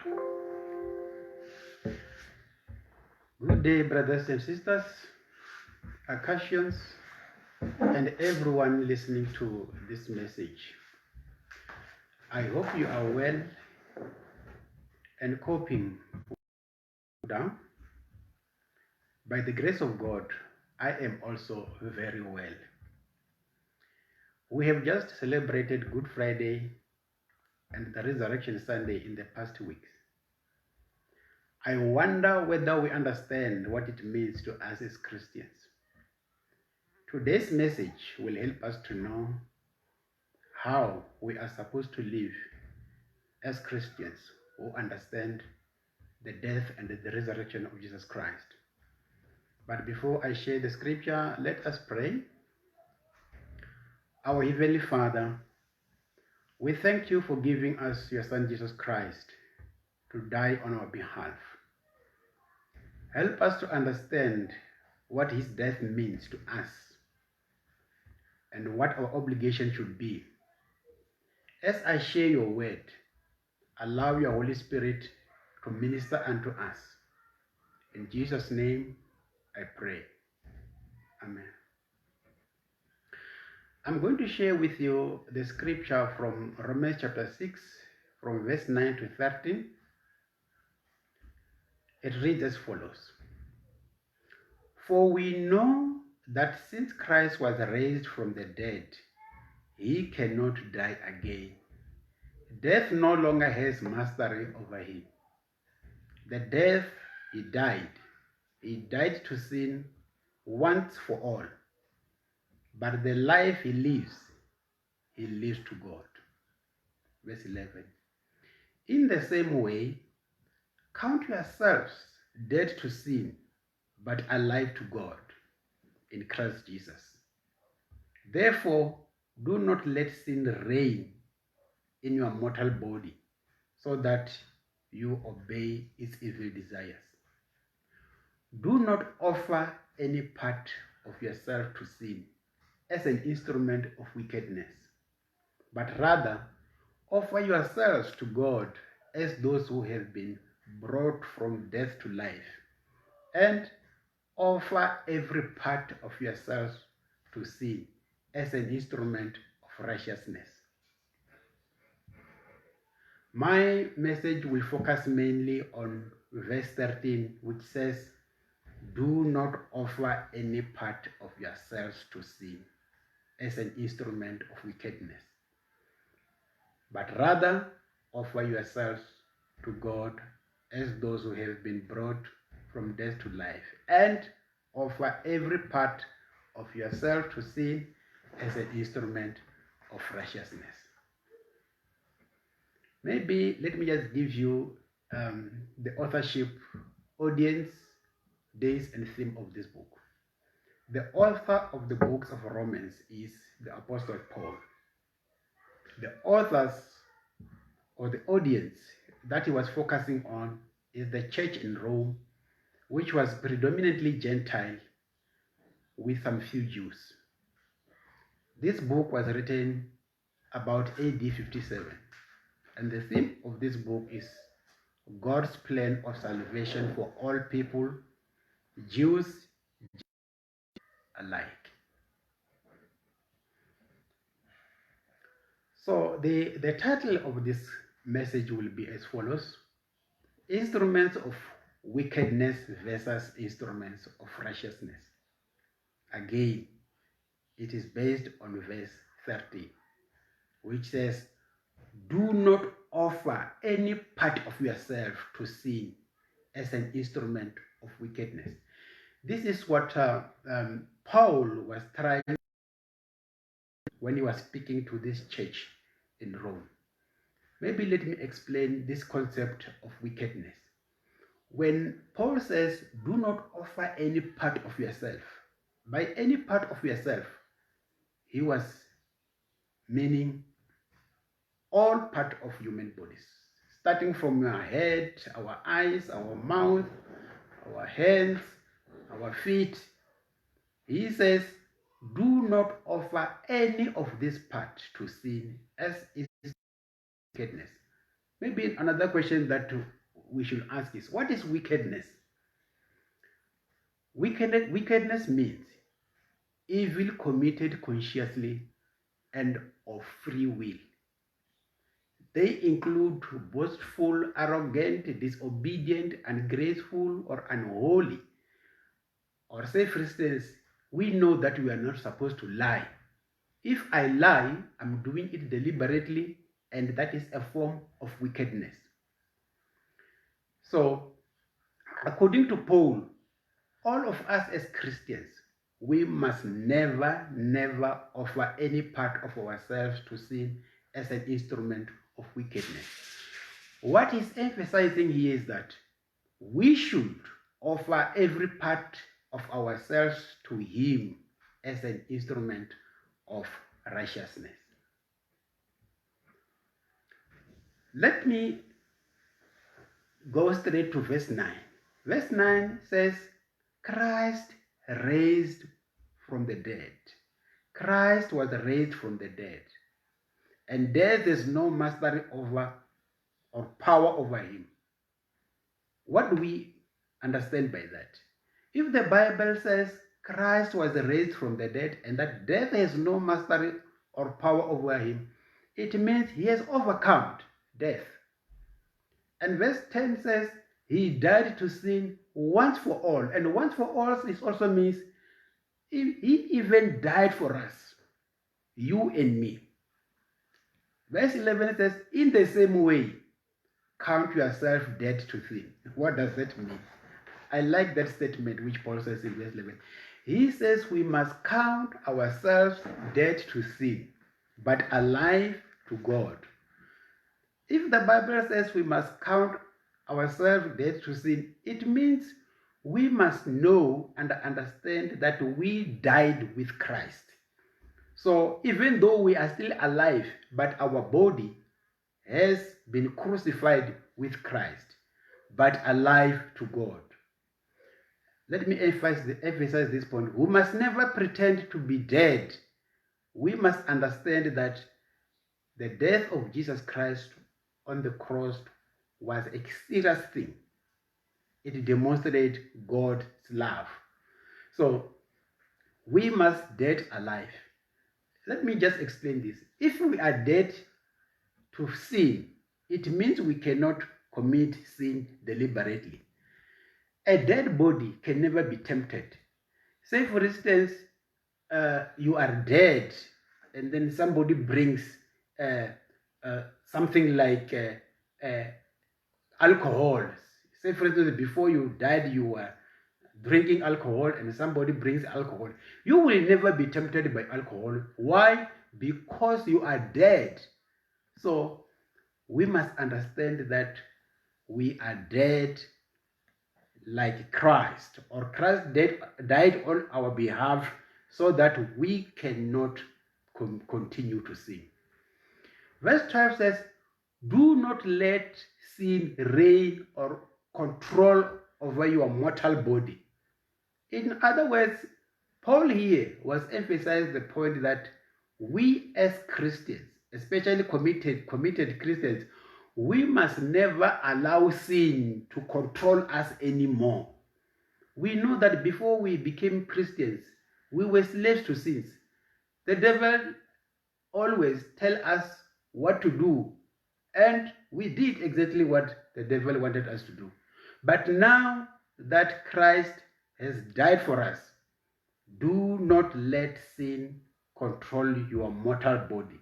Good day, brothers and sisters, Akashians, and everyone listening to this message. I hope you are well and coping down. By the grace of God, I am also very well. We have just celebrated Good Friday and the Resurrection Sunday in the past weeks. I wonder whether we understand what it means to us as Christians. Today's message will help us to know how we are supposed to live as Christians who understand the death and the resurrection of Jesus Christ. But before I share the scripture, let us pray. Our Heavenly Father, we thank you for giving us your Son Jesus Christ to die on our behalf. Help us to understand what his death means to us and what our obligation should be. As I share your word, allow your Holy Spirit to minister unto us. In Jesus' name, I pray. Amen. I'm going to share with you the scripture from Romans chapter 6, from verse 9 to 13. It reads as follows. For we know that since Christ was raised from the dead, he cannot die again. Death no longer has mastery over him. The death he died to sin once for all. But the life he lives to God. Verse 11. In the same way, count yourselves dead to sin, but alive to God in Christ Jesus. Therefore, do not let sin reign in your mortal body, so that you obey its evil desires. Do not offer any part of yourself to sin as an instrument of wickedness, but rather offer yourselves to God as those who have been brought from death to life, and offer every part of yourselves to sin as an instrument of righteousness. My message will focus mainly on verse 13, which says, do not offer any part of yourselves to sin as an instrument of wickedness, but rather offer yourselves to God as those who have been brought from death to life, and offer every part of yourself to sin as an instrument of righteousness. Maybe let me just give you the authorship, audience, days, and theme of this book. The author of the books of Romans is the Apostle Paul. The authors or the audience that he was focusing on is the church in Rome, which was predominantly Gentile with some few Jews. This book was written about AD 57, and the theme of this book is God's plan of salvation for all people, Jews alike. So the title of this message will be as follows: Instruments of Wickedness versus Instruments of Righteousness. Again, it is based on verse 30, which says, do not offer any part of yourself to sin as an instrument of wickedness. This is what Paul was trying when he was speaking to this church in Rome. Maybe let me explain this concept of wickedness. When Paul says, do not offer any part of yourself, by any part of yourself, he was meaning all part of human bodies, starting from your head, our eyes, our mouth, our hands, our feet. He says, do not offer any of this part to sin as is wickedness. Maybe another question that we should ask is, what is wickedness? Wickedness means evil committed consciously and of free will. They include boastful, arrogant, disobedient, ungraceful, or unholy. Or say, for instance, we know that we are not supposed to lie. If I lie, I'm doing it deliberately, and that is a form of wickedness. So, according to Paul, all of us as Christians, we must never offer any part of ourselves to sin as an instrument of wickedness. What he's emphasizing here is that we should offer every part of ourselves to him as an instrument of righteousness. Let me go straight to verse 9. Verse 9 says, Christ raised from the dead. Christ was raised from the dead. And death is no mastery over or power over him. What do we understand by that? If the Bible says Christ was raised from the dead and that death has no mastery or power over him, it means he has overcome death. And verse 10 says he died to sin once for all. And once for all, this also means he even died for us, you and me. Verse 11 says, in the same way, count yourself dead to sin. What does that mean? I like that statement which Paul says in verse 11. He says we must count ourselves dead to sin, but alive to God. If the Bible says we must count ourselves dead to sin, it means we must know and understand that we died with Christ. So even though we are still alive, but our body has been crucified with Christ, but alive to God. Let me emphasize this point. We must never pretend to be dead. We must understand that the death of Jesus Christ on the cross was a serious thing. It demonstrated God's love. So we must dead alive. Let me just explain this. If we are dead to sin, it means we cannot commit sin deliberately. A dead body can never be tempted. Say, for instance, you are dead, and then somebody brings something like alcohol. Say, for instance, before you died, you were drinking alcohol, and somebody brings alcohol. You will never be tempted by alcohol. Why? Because you are dead. So we must understand that we are dead like Christ, or Christ died on our behalf so that we cannot continue to sin. Verse 12 says, do not let sin reign or control over your mortal body. In other words, Paul here was emphasizing the point that we as Christians, especially committed Christians, we must never allow sin to control us anymore. We know that before we became Christians, we were slaves to sins. The devil always tell us what to do, and we did exactly what the devil wanted us to do. But now that Christ has died for us, do not let sin control your mortal body.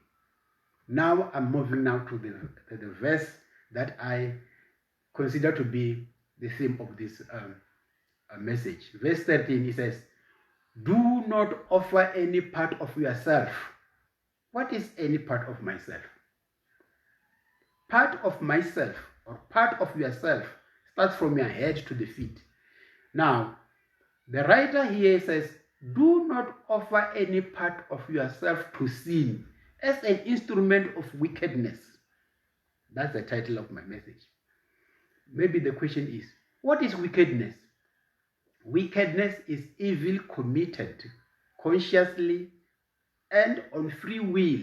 Now I'm moving now to the verse that I consider to be the theme of this message. Verse 13, it says, do not offer any part of yourself. What is any part of myself? Part of myself or part of yourself starts from your head to the feet. Now, the writer here says, do not offer any part of yourself to sin as an instrument of wickedness. That's the title of my message. Maybe the question is, what is wickedness? Wickedness is evil committed consciously and on free will.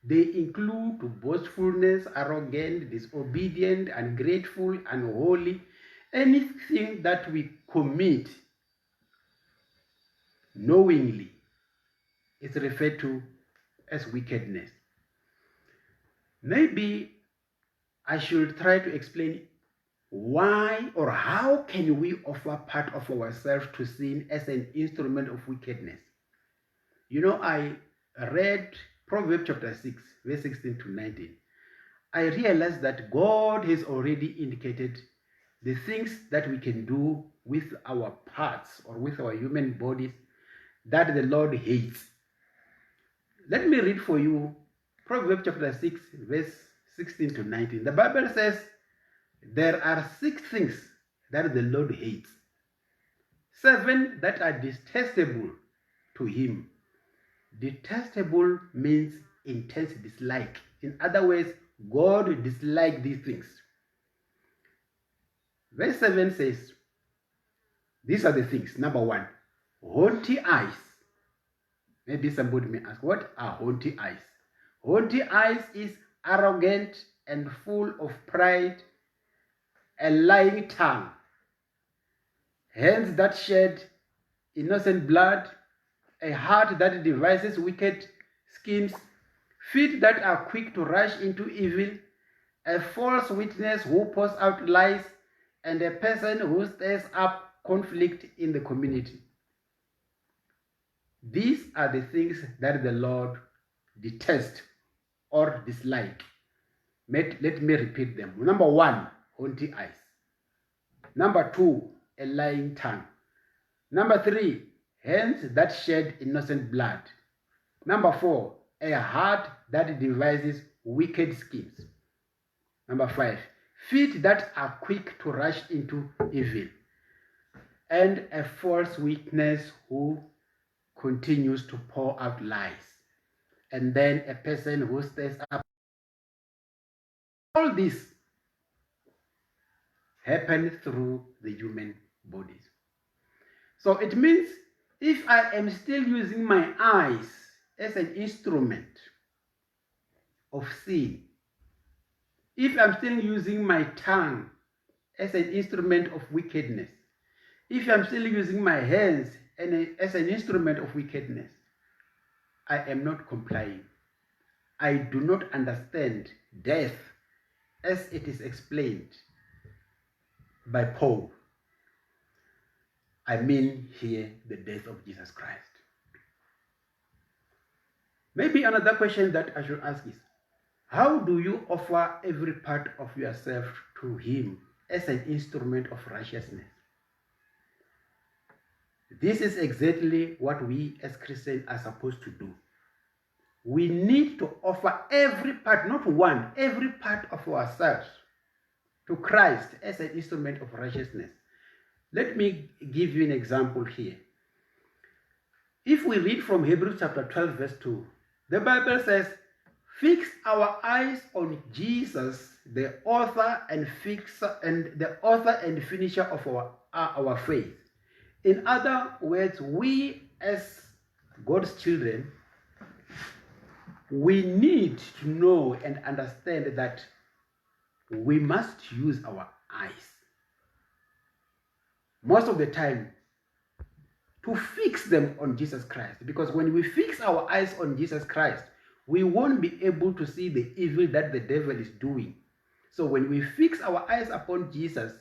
They include boastfulness, arrogant, disobedient, ungrateful, unholy. Anything that we commit knowingly is referred to as wickedness. Maybe I should try to explain why or how can we offer part of ourselves to sin as an instrument of wickedness. You know, I read Proverbs chapter 6, verse 16 to 19. I realized that God has already indicated the things that we can do with our parts or with our human bodies that the Lord hates. Let me read for you Proverbs chapter 6, verse 16 to 19. The Bible says, there are 6 things that the Lord hates, 7 that are detestable to him. Detestable means intense dislike. In other words, God dislikes these things. Verse 7 says, these are the things. Number 1, haughty eyes. Maybe somebody may ask, what are haughty eyes? Haughty eyes is arrogant and full of pride, a lying tongue, hands that shed innocent blood, a heart that devises wicked schemes, feet that are quick to rush into evil, a false witness who pours out lies, and a person who stirs up conflict in the community. These are the things that the Lord detests or dislike. Let me repeat them. Number 1, haughty eyes. Number 2, a lying tongue. Number 3, hands that shed innocent blood. Number 4, a heart that devises wicked schemes. Number 5, feet that are quick to rush into evil. And a false witness who continues to pour out lies. And then a person who stirs up. All this happens through the human bodies. So it means if I am still using my eyes as an instrument of sin, if I'm still using my tongue as an instrument of wickedness, if I'm still using my hands as an instrument of wickedness, I am not complying. I do not understand death as it is explained by Paul. I mean here the death of Jesus Christ. Maybe another question that I should ask is, how do you offer every part of yourself to him as an instrument of righteousness? This is exactly what we as Christians are supposed to do. We need to offer every part, not one, every part of ourselves to Christ as an instrument of righteousness. Let me give you an example here. If we read from Hebrews chapter 12, verse 2, the Bible says, fix our eyes on Jesus, the author and finisher of our faith. In other words, we as God's children, we need to know and understand that we must use our eyes most of the time to fix them on Jesus Christ. Because when we fix our eyes on Jesus Christ, we won't be able to see the evil that the devil is doing. So when we fix our eyes upon Jesus,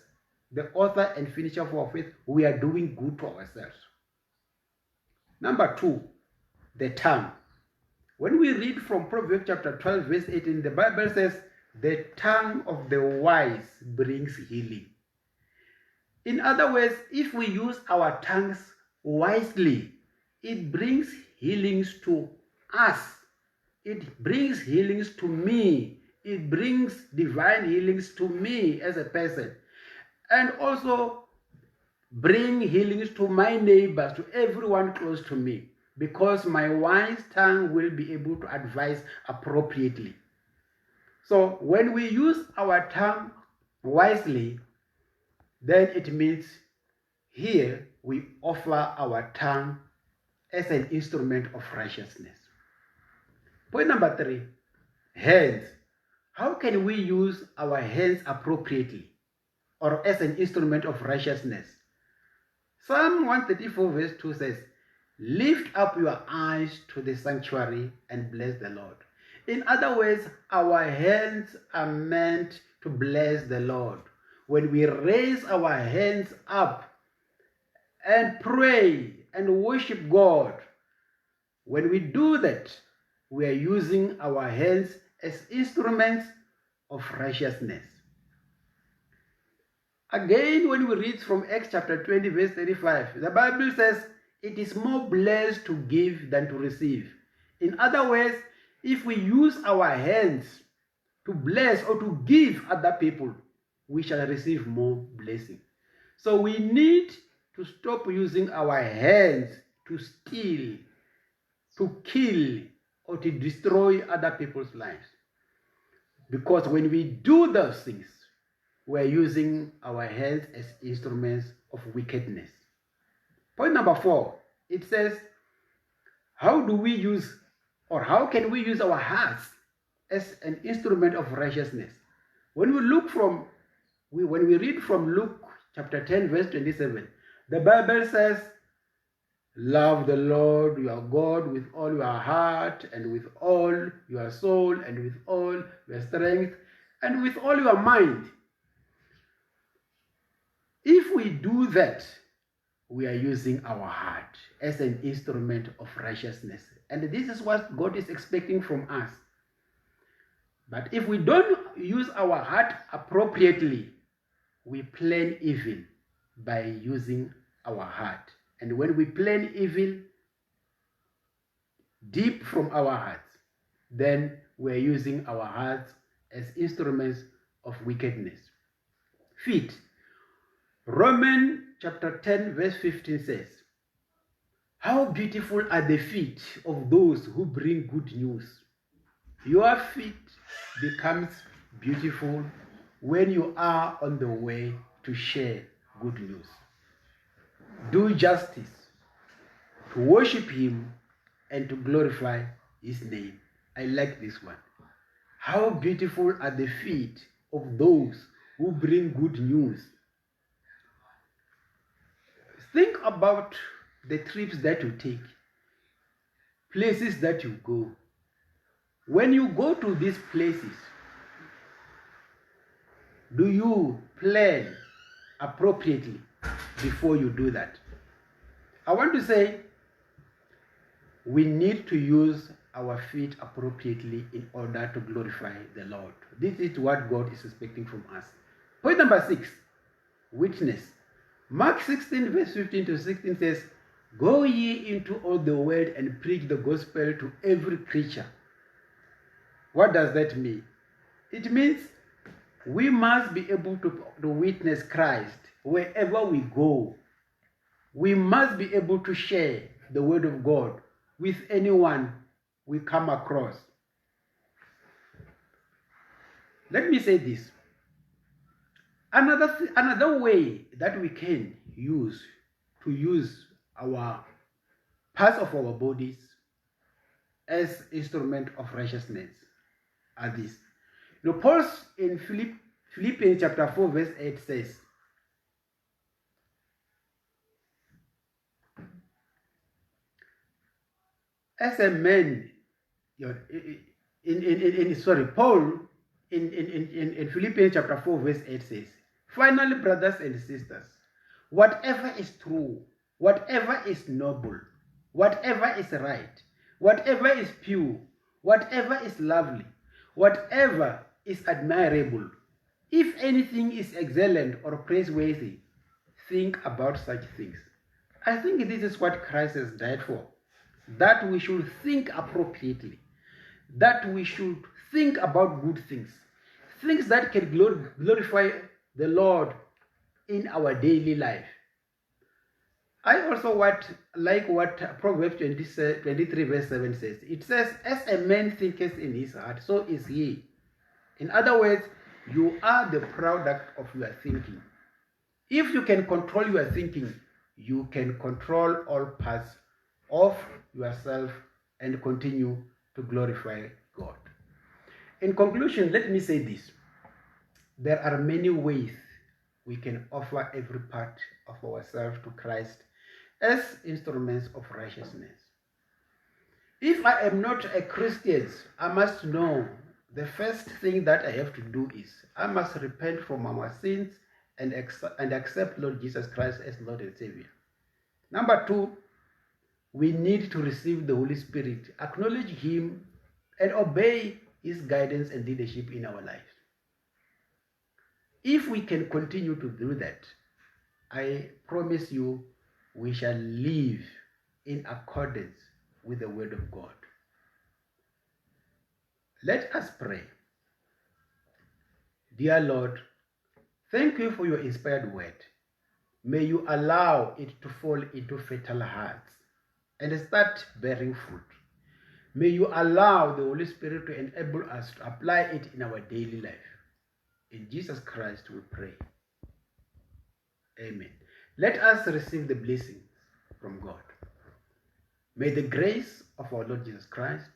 the author and finisher of our faith, we are doing good to ourselves. Number 2, the tongue. When we read from Proverbs chapter 12, verse 18, the Bible says, the tongue of the wise brings healing. In other words, if we use our tongues wisely, it brings healings to us. It brings healings to me. It brings divine healings to me as a person. And also bring healings to my neighbors, to everyone close to me. Because my wise tongue will be able to advise appropriately. So when we use our tongue wisely, then it means here we offer our tongue as an instrument of righteousness. Point number 3, Hands. How can we use our hands appropriately or as an instrument of righteousness? Psalm 134 verse 2 says, lift up your eyes to the sanctuary and bless the Lord. In other words, our hands are meant to bless the Lord. When we raise our hands up and pray and worship God, when we do that, we are using our hands as instruments of righteousness. Again, when we read from Acts chapter 20, verse 35, the Bible says, it is more blessed to give than to receive. In other words, if we use our hands to bless or to give other people, we shall receive more blessing. So we need to stop using our hands to steal, to kill, or to destroy other people's lives. Because when we do those things, we're using our hands as instruments of wickedness. Point number 4, it says, how do we use, or how can we use our hearts as an instrument of righteousness? When we read from Luke chapter 10, verse 27, the Bible says, love the Lord your God with all your heart and with all your soul and with all your strength and with all your mind. If we do that, we are using our heart as an instrument of righteousness. And this is what God is expecting from us. But if we don't use our heart appropriately, we plan evil by using our heart. And when we plan evil deep from our hearts, then we're using our hearts as instruments of wickedness. Feet. Romans chapter 10 verse 15 says, how beautiful are the feet of those who bring good news. Your feet becomes beautiful when you are on the way to share good news. Do justice, to worship him and to glorify his name. I like this one. How beautiful are the feet of those who bring good news. Think about the trips that you take, places that you go. When you go to these places, do you plan appropriately before you do that? I want to say we need to use our feet appropriately in order to glorify the Lord. This is what God is expecting from us. Point number 6, witness. Mark 16 verse 15 to 16 says, go ye into all the world and preach the gospel to every creature. What does that mean? It means we must be able to witness Christ wherever we go. We must be able to share the word of God with anyone we come across. Let me say this. Another way that we can use our parts of our bodies as instrument of righteousness are these. Paul in Philippians chapter 4 verse 8 says, as a man, Paul in Philippians chapter 4 verse 8 says, finally, brothers and sisters, whatever is true, whatever is noble, whatever is right, whatever is pure, whatever is lovely, whatever is admirable, if anything is excellent or praiseworthy, think about such things. I think this is what Christ has died for. That we should think appropriately. That we should think about good things. Things that can glorify the Lord in our daily life. I also like what Proverbs 23 verse 7 says. It says, as a man thinketh in his heart, so is he. In other words, you are the product of your thinking. If you can control your thinking, you can control all parts of yourself and continue to glorify God. In conclusion, let me say this. There are many ways we can offer every part of ourselves to Christ as instruments of righteousness. If I am not a Christian, I must know the first thing that I have to do is I must repent from our sins and accept Lord Jesus Christ as Lord and Savior. Number two, we need to receive the Holy Spirit, acknowledge Him, and obey His guidance and leadership in our lives. If we can continue to do that, I promise you we shall live in accordance with the Word of God. Let us pray. Dear Lord, thank you for your inspired word. May you allow it to fall into fertile hearts and start bearing fruit. May you allow the Holy Spirit to enable us to apply it in our daily life. In Jesus Christ we pray. Amen. Let us receive the blessings from God. May the grace of our Lord Jesus Christ,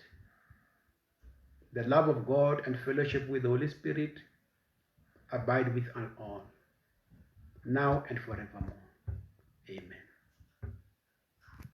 the love of God and fellowship with the Holy Spirit abide with us all, now and forevermore. Amen.